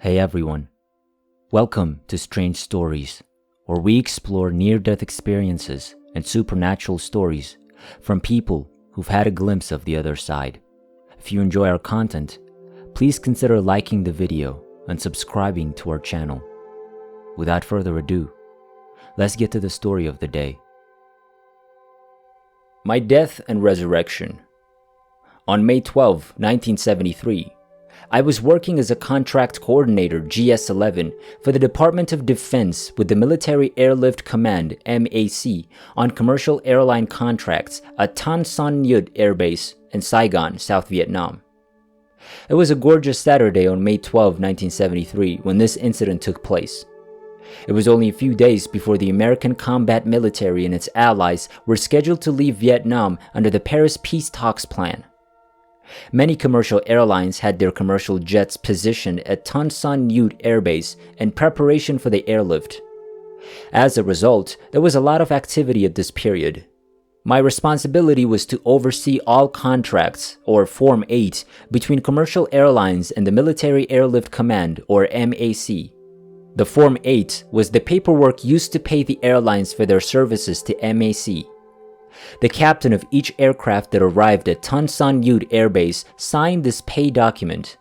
Hey everyone, welcome to Strange Stories, where we explore near-death experiences and supernatural stories from people who've had a glimpse of the other side. If you enjoy our content, please consider liking the video and subscribing to our channel. Without further ado, let's get to the story of the day. My Death and Resurrection. On May 12, 1973, I was working as a contract coordinator GS-11 for the Department of Defense with the Military Airlift Command MAC on commercial airline contracts at Tan Son Nhut Air Base in Saigon, South Vietnam. It was a gorgeous Saturday on May 12, 1973 when this incident took place. It was only a few days before the American combat military and its allies were scheduled to leave Vietnam under the Paris Peace Talks plan. Many commercial airlines had their commercial jets positioned at Tan Son Nhut Air Base in preparation for the airlift. As a result, there was a lot of activity at this period. My responsibility was to oversee all contracts, or Form 8, between commercial airlines and the Military Airlift Command, or MAC. The Form 8 was the paperwork used to pay the airlines for their services to MAC. The captain of each aircraft that arrived at Tan Son Nhut Air Base signed this pay document.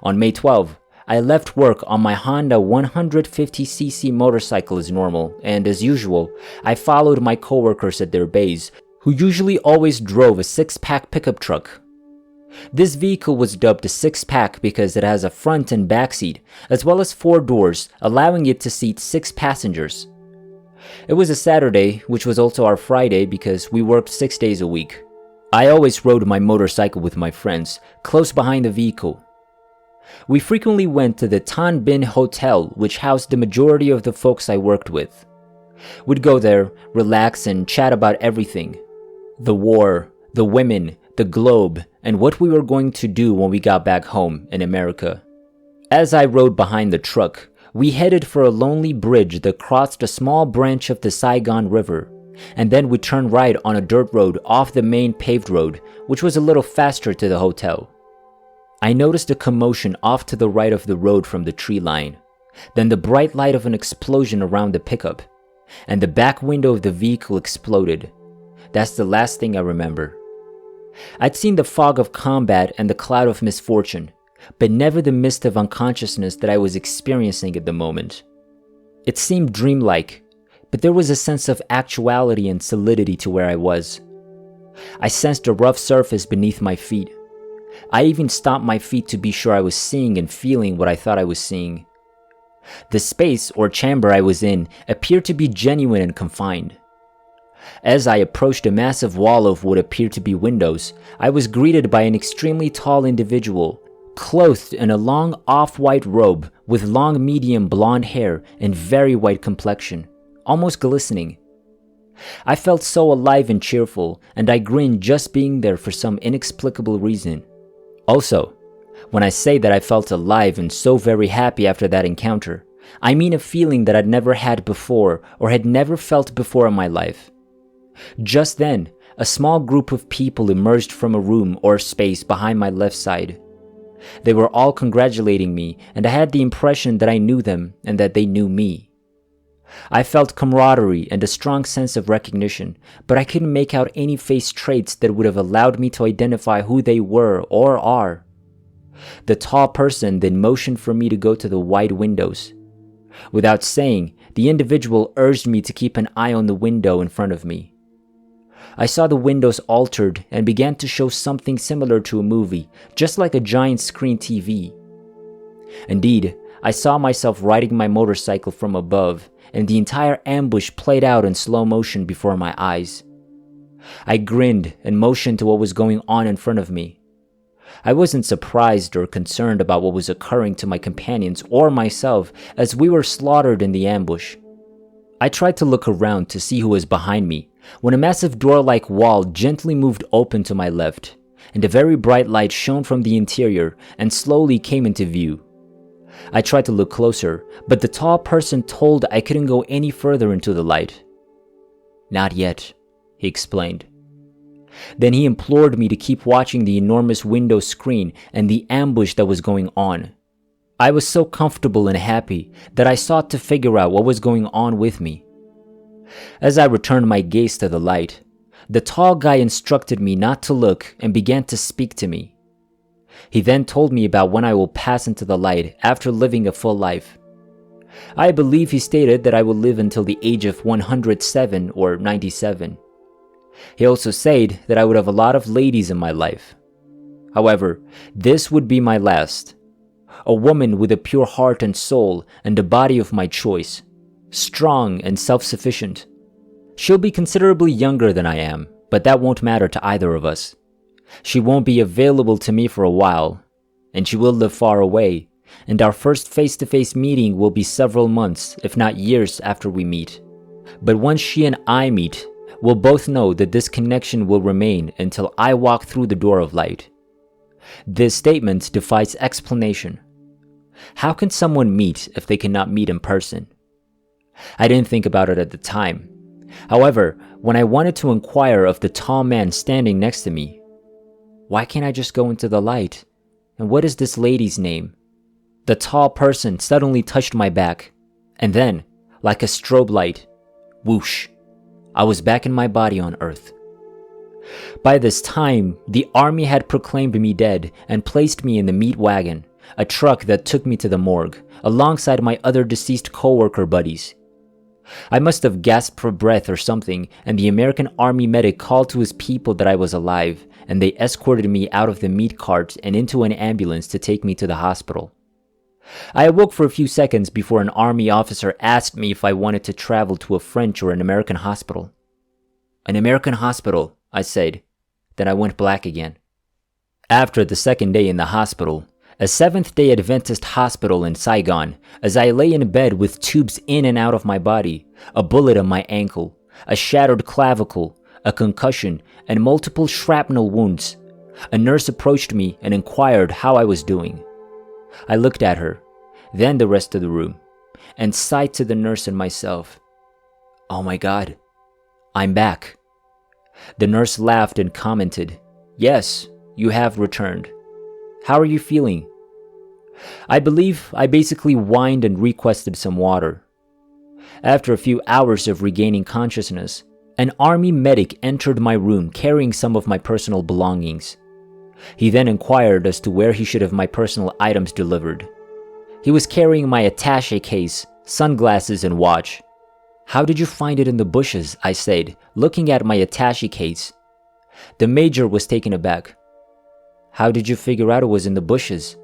On May 12, I left work on my Honda 150cc motorcycle as normal, and as usual, I followed my coworkers at their base, who usually always drove a 6-pack pickup truck. This vehicle was dubbed a 6-pack because it has a front and back seat, as well as 4 doors, allowing it to seat 6 passengers. It was a Saturday, which was also our Friday because we worked 6 days a week. I always rode my motorcycle with my friends, close behind the vehicle. We frequently went to the Tan Binh Hotel, which housed the majority of the folks I worked with. We'd go there, relax, and chat about everything. The war, the women, the globe, and what we were going to do when we got back home in America. As I rode behind the truck, we headed for a lonely bridge that crossed a small branch of the Saigon River, and then we turned right on a dirt road off the main paved road, which was a little faster to the hotel. I noticed a commotion off to the right of the road from the tree line, then the bright light of an explosion around the pickup, and the back window of the vehicle exploded. That's the last thing I remember. I'd seen the fog of combat and the cloud of misfortune, but never the mist of unconsciousness that I was experiencing at the moment. It seemed dreamlike, but there was a sense of actuality and solidity to where I was. I sensed a rough surface beneath my feet. I even stomped my feet to be sure I was seeing and feeling what I thought I was seeing. The space or chamber I was in appeared to be genuine and confined. As I approached a massive wall of what appeared to be windows, I was greeted by an extremely tall individual, clothed in a long off-white robe with long medium blonde hair and very white complexion, almost glistening. I felt so alive and cheerful, and I grinned just being there for some inexplicable reason. Also, when I say that I felt alive and so very happy after that encounter, I mean a feeling that I'd never had before or had never felt before in my life. Just then, a small group of people emerged from a room or space behind my left side. They were all congratulating me, and I had the impression that I knew them and that they knew me. I felt camaraderie and a strong sense of recognition, but I couldn't make out any face traits that would have allowed me to identify who they were or are. The tall person then motioned for me to go to the wide windows. Without saying, the individual urged me to keep an eye on the window in front of me. I saw the windows altered and began to show something similar to a movie, just like a giant screen TV. Indeed, I saw myself riding my motorcycle from above, and the entire ambush played out in slow motion before my eyes. I grinned and motioned to what was going on in front of me. I wasn't surprised or concerned about what was occurring to my companions or myself as we were slaughtered in the ambush. I tried to look around to see who was behind me, when a massive door-like wall gently moved open to my left, and a very bright light shone from the interior and slowly came into view. I tried to look closer, but the tall person told I couldn't go any further into the light. "Not yet," he explained. Then he implored me to keep watching the enormous window screen and the ambush that was going on. I was so comfortable and happy that I sought to figure out what was going on with me. As I returned my gaze to the light, the tall guy instructed me not to look and began to speak to me. He then told me about when I will pass into the light after living a full life. I believe he stated that I will live until the age of 107 or 97. He also said that I would have a lot of ladies in my life. However, this would be my last. A woman with a pure heart and soul and a body of my choice, strong and self-sufficient. She'll be considerably younger than I am, but that won't matter to either of us. She won't be available to me for a while, and she will live far away, and our first face-to-face meeting will be several months, if not years after we meet. But once she and I meet, we'll both know that this connection will remain until I walk through the door of light. This statement defies explanation. How can someone meet if they cannot meet in person? I didn't think about it at the time. However, when I wanted to inquire of the tall man standing next to me, why can't I just go into the light? And what is this lady's name? The tall person suddenly touched my back, and then, like a strobe light, whoosh, I was back in my body on Earth. By this time, the army had proclaimed me dead and placed me in the meat wagon, a truck that took me to the morgue, alongside my other deceased co-worker buddies. I must have gasped for breath or something, and the American Army medic called to his people that I was alive, and they escorted me out of the meat cart and into an ambulance to take me to the hospital. I awoke for a few seconds before an Army officer asked me if I wanted to travel to a French or an American hospital. An American hospital, I said. Then I went black again. After the second day in the hospital, a Seventh-day Adventist hospital in Saigon, as I lay in bed with tubes in and out of my body, a bullet on my ankle, a shattered clavicle, a concussion, and multiple shrapnel wounds, a nurse approached me and inquired how I was doing. I looked at her, then the rest of the room, and sighed to the nurse and myself. Oh my God, I'm back. The nurse laughed and commented, "Yes, you have returned. How are you feeling?" I believe I basically whined and requested some water. After a few hours of regaining consciousness, an army medic entered my room carrying some of my personal belongings. He then inquired as to where he should have my personal items delivered. He was carrying my attaché case, sunglasses, and watch. "How did you find it in the bushes?" I said, looking at my attaché case. The major was taken aback. "How did you figure out it was in the bushes?"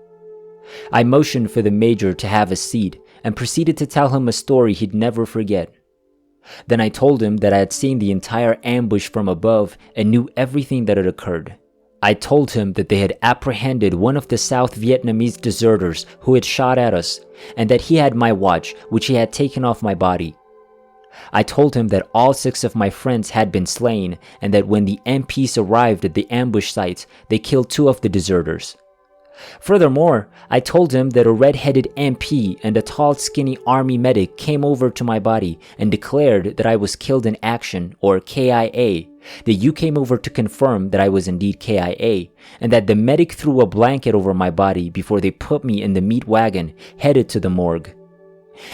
I motioned for the major to have a seat and proceeded to tell him a story he'd never forget. Then I told him that I had seen the entire ambush from above and knew everything that had occurred. I told him that they had apprehended one of the South Vietnamese deserters who had shot at us, and that he had my watch, which he had taken off my body. I told him that all 6 of my friends had been slain, and that when the MPs arrived at the ambush site, they killed 2 of the deserters. Furthermore, I told him that a red-headed MP and a tall, skinny army medic came over to my body and declared that I was killed in action, or KIA, that you came over to confirm that I was indeed KIA, and that the medic threw a blanket over my body before they put me in the meat wagon headed to the morgue,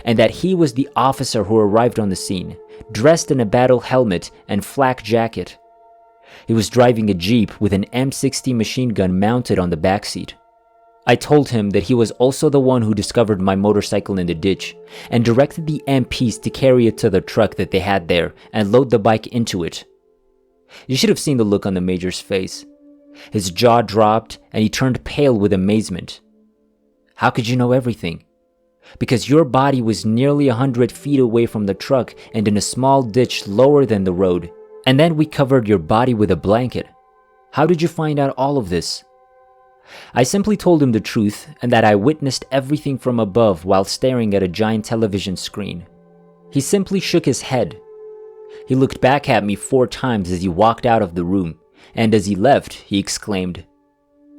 and that he was the officer who arrived on the scene, dressed in a battle helmet and flak jacket. He was driving a Jeep with an M60 machine gun mounted on the backseat. I told him that he was also the one who discovered my motorcycle in the ditch and directed the MPs to carry it to the truck that they had there and load the bike into it. You should have seen the look on the major's face. His jaw dropped and he turned pale with amazement. "How could you know everything?" "Because your body was nearly 100 feet away from the truck and in a small ditch lower than the road, and then we covered your body with a blanket. How did you find out all of this?" I simply told him the truth and that I witnessed everything from above while staring at a giant television screen. He simply shook his head. He looked back at me 4 times as he walked out of the room, and as he left, he exclaimed,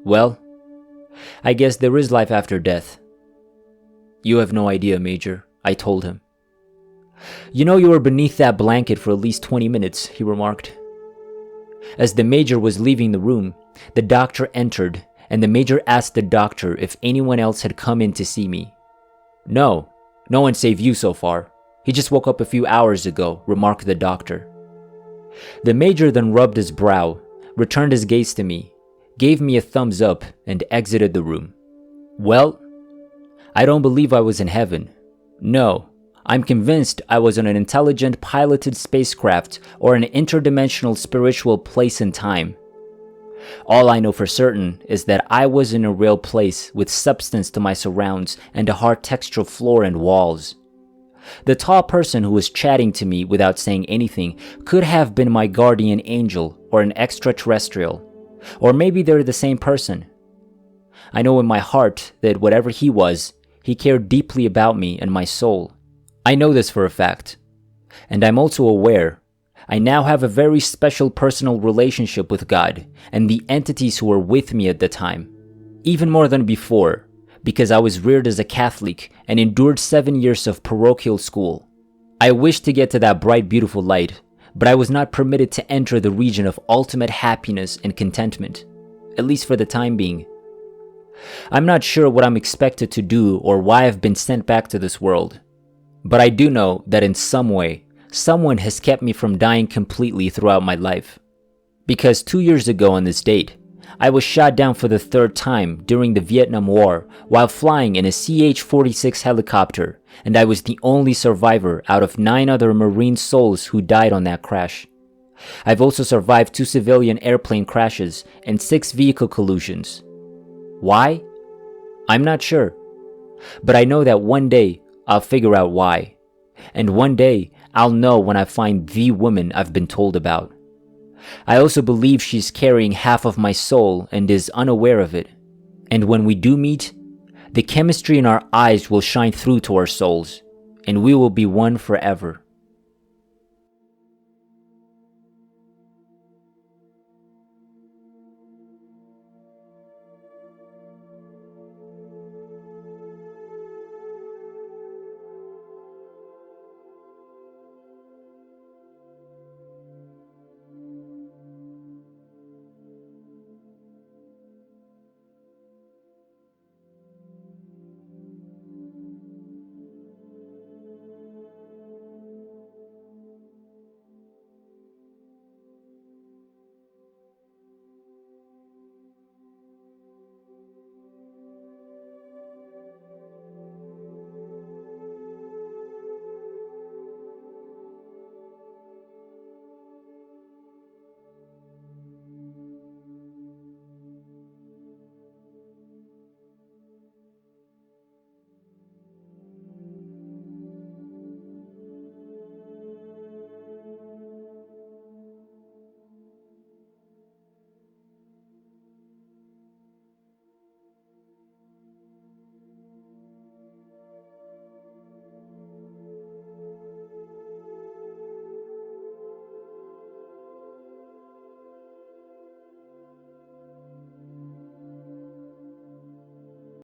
"Well, I guess there is life after death." "You have no idea, Major," I told him. "You know you were beneath that blanket for at least 20 minutes, he remarked. As the Major was leaving the room, the doctor entered, and the major asked the doctor if anyone else had come in to see me. "No, no one save you so far. He just woke up a few hours ago," remarked the doctor. The major then rubbed his brow, returned his gaze to me, gave me a thumbs up, and exited the room. Well, I don't believe I was in heaven. No, I'm convinced I was on an intelligent piloted spacecraft or an interdimensional spiritual place and time. All I know for certain is that I was in a real place with substance to my surrounds and a hard textural floor and walls. The tall person who was chatting to me without saying anything could have been my guardian angel or an extraterrestrial, or maybe they're the same person. I know in my heart that whatever he was, he cared deeply about me and my soul. I know this for a fact. And I'm also aware I now have a very special personal relationship with God and the entities who were with me at the time, even more than before, because I was reared as a Catholic and endured 7 years of parochial school. I wished to get to that bright, beautiful light, but I was not permitted to enter the region of ultimate happiness and contentment, at least for the time being. I'm not sure what I'm expected to do or why I've been sent back to this world, but I do know that in some way, someone has kept me from dying completely throughout my life. Because 2 years ago on this date, I was shot down for the 3rd time during the Vietnam War while flying in a CH-46 helicopter, and I was the only survivor out of 9 other Marine souls who died on that crash. I've also survived 2 civilian airplane crashes and 6 vehicle collisions. Why? I'm not sure. But I know that one day I'll figure out why. And one day I'll know when I find the woman I've been told about. I also believe she's carrying half of my soul and is unaware of it. And when we do meet, the chemistry in our eyes will shine through to our souls, and we will be one forever.